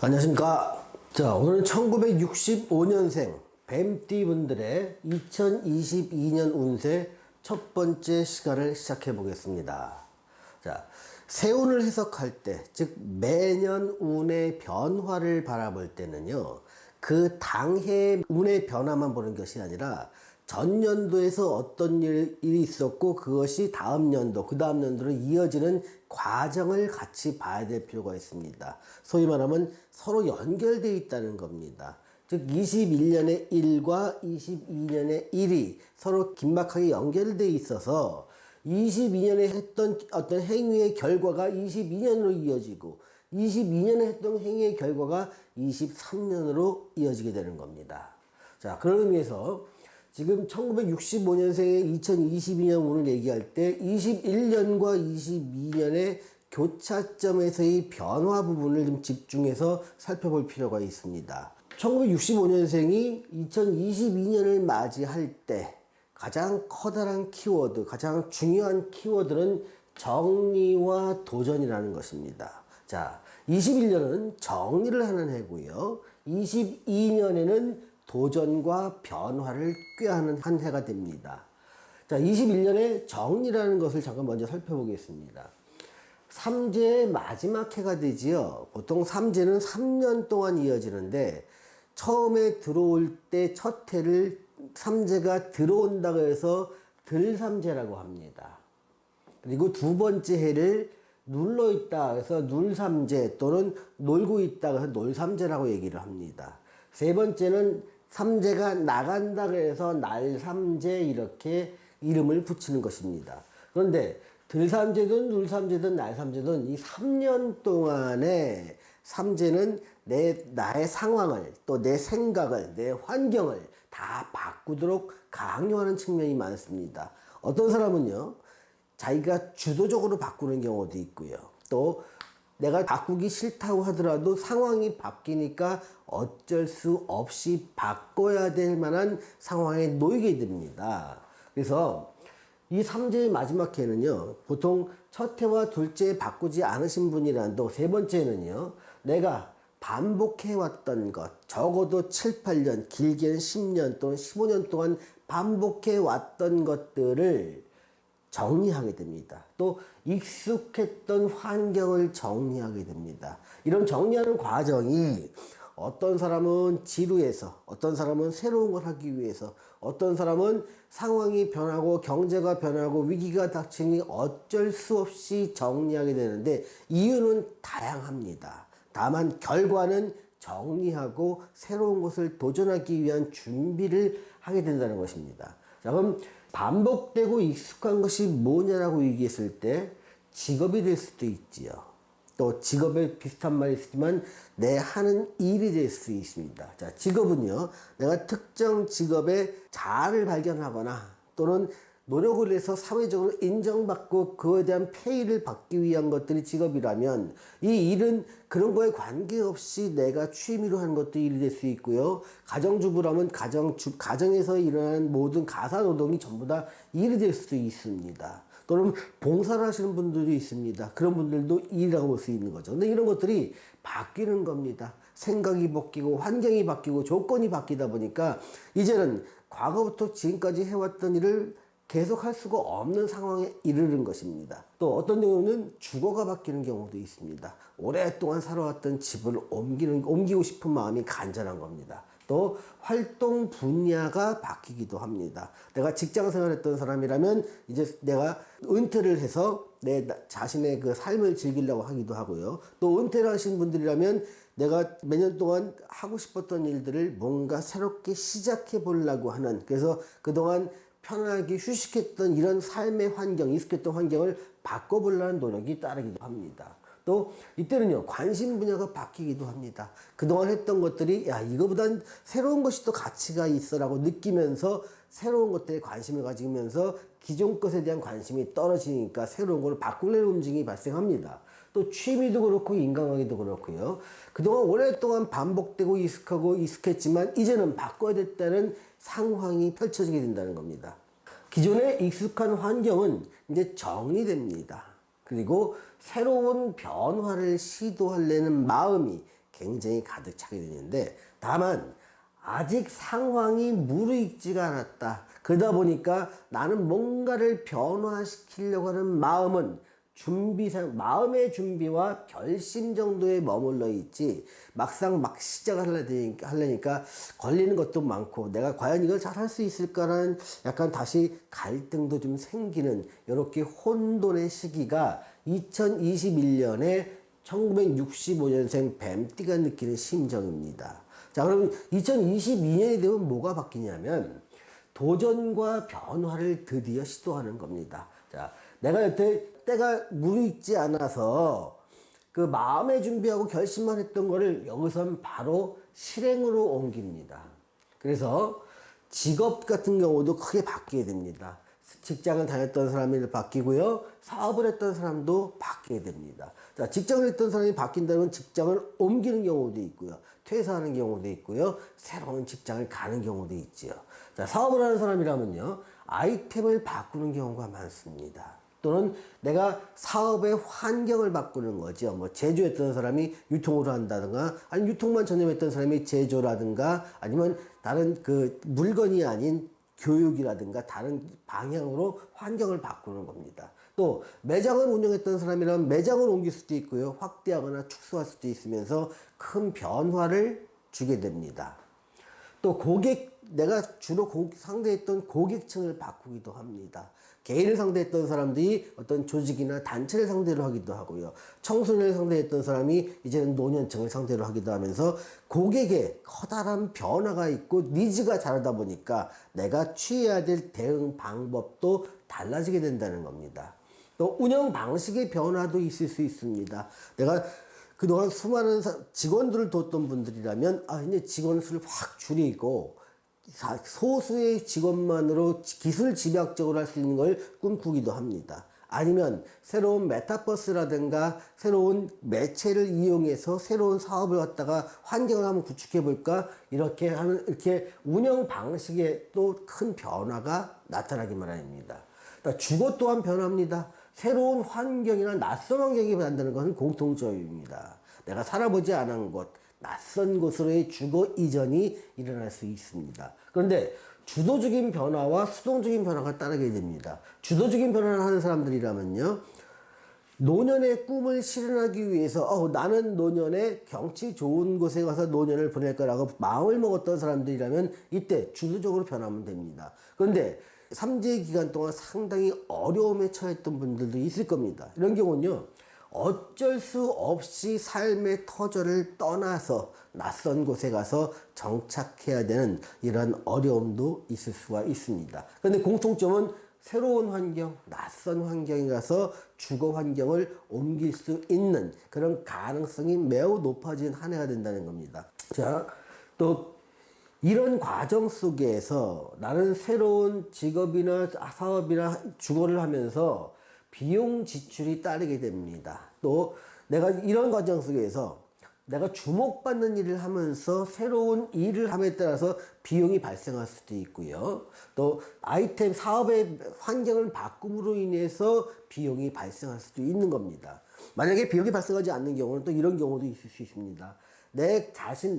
안녕하십니까. 자, 오늘은 1965년생 뱀띠 분들의 2022년 운세 첫 번째 시간을 시작해 보겠습니다. 자, 세운을 해석할 때, 즉 매년 운의 변화를 바라볼 때는요, 그 당해의 운의 변화만 보는 것이 아니라 전년도에서 어떤 일이 있었고 그것이 다음 연도, 그 다음 연도로 이어지는 과정을 같이 봐야 될 필요가 있습니다. 소위 말하면 서로 연결되어 있다는 겁니다. 즉 21년의 1과 22년의 1이 서로 긴막하게 연결되어 있어서 22년에 했던 어떤 행위의 결과가 22년으로 이어지고 22년에 했던 행위의 결과가 23년으로 이어지게 되는 겁니다. 자, 그런 의미에서 지금 1965년생의 2022년 운을 얘기할 때 21년과 22년의 교차점에서의 변화 부분을 좀 집중해서 살펴볼 필요가 있습니다. 1965년생이 2022년을 맞이할 때 가장 커다란 키워드, 가장 중요한 키워드는 정리와 도전이라는 것입니다. 자, 21년은 정리를 하는 해고요. 22년에는 도전과 변화를 꾀하는 한 해가 됩니다. 자, 21년에 정리라는 것을 잠깐 먼저 살펴보겠습니다. 삼재의 마지막 해가 되지요. 보통 삼재는 3년 동안 이어지는데 처음에 들어올 때 첫 해를 삼재가 들어온다고 해서 들삼재라고 합니다. 그리고 두 번째 해를 눌러 있다 해서 눌삼재 또는 놀고 있다 해서 놀삼재라고 얘기를 합니다. 세 번째는 삼재가 나간다 해서 날삼재 이렇게 이름을 붙이는 것입니다. 그런데 들삼재든 눌삼재든 날삼재든 이 3년 동안에 삼재는 나의 상황을 또 내 생각을 내 환경을 다 바꾸도록 강요하는 측면이 많습니다. 어떤 사람은요 자기가 주도적으로 바꾸는 경우도 있고요. 또 내가 바꾸기 싫다고 하더라도 상황이 바뀌니까 어쩔 수 없이 바꿔야 될 만한 상황에 놓이게 됩니다. 그래서 이 삼재의 마지막 해는요, 보통 첫 해와 둘째 해 바꾸지 않으신 분이라도 세 번째는요, 내가 반복해왔던 것, 적어도 7, 8년, 길게는 10년 또는 15년 동안 반복해왔던 것들을 정리하게 됩니다. 또 익숙했던 환경을 정리하게 됩니다. 이런 정리하는 과정이 어떤 사람은 지루해서, 어떤 사람은 새로운 걸 하기 위해서, 어떤 사람은 상황이 변하고 경제가 변하고 위기가 닥치니 어쩔 수 없이 정리하게 되는데 이유는 다양합니다. 다만 결과는 정리하고 새로운 것을 도전하기 위한 준비를 하게 된다는 것입니다. 자, 그럼 반복되고 익숙한 것이 뭐냐라고 얘기했을 때 직업이 될 수도 있지요. 또 직업에 비슷한 말이 있지만 내 하는 일이 될 수 있습니다. 자, 직업은요, 내가 특정 직업의 자아를 발견하거나 또는 노력을 해서 사회적으로 인정받고 그에 대한 페이를 받기 위한 것들이 직업이라면 이 일은 그런 거에 관계없이 내가 취미로 하는 것도 일이 될 수 있고요. 가정주부라면 가정에서 일어나는 모든 가사노동이 전부 다 일이 될 수도 있습니다. 또는 봉사를 하시는 분들도 있습니다. 그런 분들도 일이라고 볼 수 있는 거죠. 근데 이런 것들이 바뀌는 겁니다. 생각이 바뀌고 환경이 바뀌고 조건이 바뀌다 보니까 이제는 과거부터 지금까지 해왔던 일을 계속 할 수가 없는 상황에 이르는 것입니다. 또 어떤 경우는 주거가 바뀌는 경우도 있습니다. 오랫동안 살아왔던 집을 옮기고 싶은 마음이 간절한 겁니다. 또 활동 분야가 바뀌기도 합니다. 내가 직장 생활했던 사람이라면 이제 내가 은퇴를 해서 내 자신의 그 삶을 즐기려고 하기도 하고요. 또 은퇴를 하신 분들이라면 내가 몇 년 동안 하고 싶었던 일들을 뭔가 새롭게 시작해 보려고 하는, 그래서 그동안 편안하게 휴식했던 이런 삶의 환경, 익숙했던 환경을 바꿔보려는 노력이 따르기도 합니다. 또 이때는요, 관심 분야가 바뀌기도 합니다. 그동안 했던 것들이 야, 이거보단 새로운 것이 또 가치가 있어 라고 느끼면서 새로운 것들에 관심을 가지면서 기존 것에 대한 관심이 떨어지니까 새로운 걸 바꾸려는 움직임이 발생합니다. 또 취미도 그렇고 인간관계도 그렇고요. 그동안 오랫동안 반복되고 익숙했지만 이제는 바꿔야 됐다는 상황이 펼쳐지게 된다는 겁니다. 기존에 익숙한 환경은 이제 정리됩니다. 그리고 새로운 변화를 시도하려는 마음이 굉장히 가득 차게 되는데, 다만 아직 상황이 무르익지가 않았다. 그러다 보니까 나는 뭔가를 변화시키려고 하는 마음은 마음의 준비와 결심 정도에 머물러 있지, 막상 막 시작을 하려니까 걸리는 것도 많고, 내가 과연 이걸 잘 할 수 있을까라는 약간 다시 갈등도 좀 생기는, 이렇게 혼돈의 시기가 2021년에 1965년생 뱀띠가 느끼는 심정입니다. 자, 그럼 2022년이 되면 뭐가 바뀌냐면 도전과 변화를 드디어 시도하는 겁니다. 자, 내가 여태 때가 무르익지 않아서 그 마음의 준비하고 결심만 했던 거를 여기선 바로 실행으로 옮깁니다. 그래서 직업 같은 경우도 크게 바뀌게 됩니다. 직장을 다녔던 사람이 바뀌고요, 사업을 했던 사람도 바뀌게 됩니다. 자, 직장을 했던 사람이 바뀐다면 직장을 옮기는 경우도 있고요, 퇴사하는 경우도 있고요, 새로운 직장을 가는 경우도 있지요. 자, 사업을 하는 사람이라면요, 아이템을 바꾸는 경우가 많습니다. 또는 내가 사업의 환경을 바꾸는 거죠. 뭐 제조했던 사람이 유통으로 한다든가, 아니면 유통만 전념했던 사람이 제조라든가, 아니면 다른 그 물건이 아닌 교육이라든가 다른 방향으로 환경을 바꾸는 겁니다. 또 매장을 운영했던 사람이라면 매장을 옮길 수도 있고요, 확대하거나 축소할 수도 있으면서 큰 변화를 주게 됩니다. 또 내가 주로 상대했던 고객층을 바꾸기도 합니다. 개인을 상대했던 사람들이 어떤 조직이나 단체를 상대로 하기도 하고요, 청소년을 상대했던 사람이 이제는 노년층을 상대로 하기도 하면서 고객의 커다란 변화가 있고 니즈가 다르다 보니까 내가 취해야 될 대응 방법도 달라지게 된다는 겁니다. 또 운영 방식의 변화도 있을 수 있습니다. 내가 그동안 수많은 직원들을 뒀던 분들이라면, 이제 직원 수를 확 줄이고 소수의 직원만으로 기술 집약적으로 할 수 있는 걸 꿈꾸기도 합니다. 아니면 새로운 메타버스라든가 새로운 매체를 이용해서 새로운 사업을 갖다가 환경을 한번 구축해 볼까, 이렇게 운영 방식에 또 큰 변화가 나타나기만 합니다. 그러니까 주거 또한 변합니다. 새로운 환경이나 낯선 환경이 변한다는 것은 공통점입니다. 내가 살아보지 않은 곳, 낯선 곳으로의 주거 이전이 일어날 수 있습니다. 그런데 주도적인 변화와 수동적인 변화가 따르게 됩니다. 주도적인 변화를 하는 사람들이라면요, 노년의 꿈을 실현하기 위해서 나는 노년에 경치 좋은 곳에 가서 노년을 보낼 거라고 마음을 먹었던 사람들이라면 이때 주도적으로 변하면 됩니다. 그런데 삼재의 기간 동안 상당히 어려움에 처했던 분들도 있을 겁니다. 이런 경우는요, 어쩔 수 없이 삶의 터전을 떠나서 낯선 곳에 가서 정착해야 되는 이런 어려움도 있을 수가 있습니다. 그런데 공통점은 새로운 환경, 낯선 환경에 가서 주거 환경을 옮길 수 있는 그런 가능성이 매우 높아진 한 해가 된다는 겁니다. 자, 또 이런 과정 속에서 나는 새로운 직업이나 사업이나 주거를 하면서 비용 지출이 따르게 됩니다. 또 내가 이런 과정 속에서 내가 주목받는 일을 하면서 새로운 일을 함에 따라서 비용이 발생할 수도 있고요, 또 아이템 사업의 환경을 바꿈으로 인해서 비용이 발생할 수도 있는 겁니다. 만약에 비용이 발생하지 않는 경우는 또 이런 경우도 있을 수 있습니다.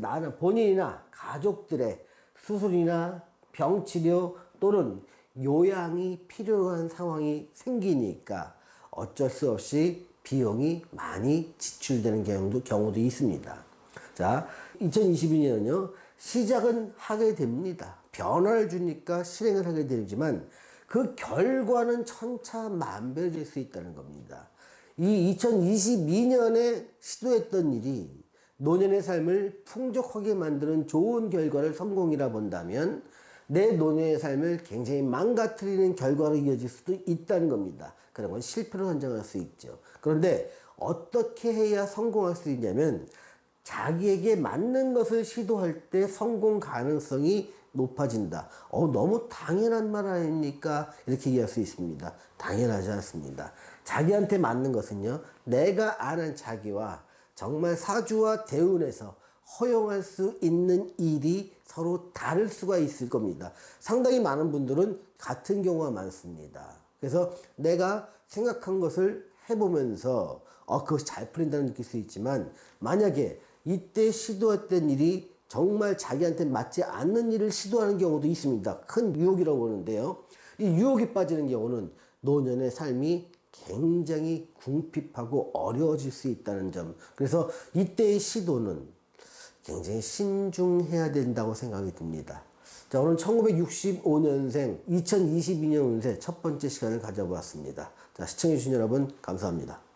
나는 본인이나 가족들의 수술이나 병치료 또는 요양이 필요한 상황이 생기니까 어쩔 수 없이 비용이 많이 지출되는 경우도 있습니다. 자, 2022년은요, 시작은 하게 됩니다. 변화를 주니까 실행을 하게 되지만 그 결과는 천차만별이 될 수 있다는 겁니다. 이 2022년에 시도했던 일이 노년의 삶을 풍족하게 만드는 좋은 결과를 성공이라 본다면 내 노년의 삶을 굉장히 망가뜨리는 결과로 이어질 수도 있다는 겁니다. 그런 건 실패로 선정할 수 있죠. 그런데 어떻게 해야 성공할 수 있냐면 자기에게 맞는 것을 시도할 때 성공 가능성이 높아진다. 너무 당연한 말 아닙니까? 이렇게 얘기할 수 있습니다. 당연하지 않습니다. 자기한테 맞는 것은요, 내가 아는 자기와 정말 사주와 대운에서 허용할 수 있는 일이 서로 다를 수가 있을 겁니다. 상당히 많은 분들은 같은 경우가 많습니다. 그래서 내가 생각한 것을 해보면서 그것이 잘 풀린다는 느낄 수 있지만, 만약에 이때 시도했던 일이 정말 자기한테 맞지 않는 일을 시도하는 경우도 있습니다. 큰 유혹이라고 보는데요. 이 유혹에 빠지는 경우는 노년의 삶이 굉장히 궁핍하고 어려워질 수 있다는 점. 그래서 이때의 시도는 굉장히 신중해야 된다고 생각이 듭니다. 자, 오늘 1965년생 2022년 운세 첫 번째 시간을 가져보았습니다. 자, 시청해주신 여러분 감사합니다.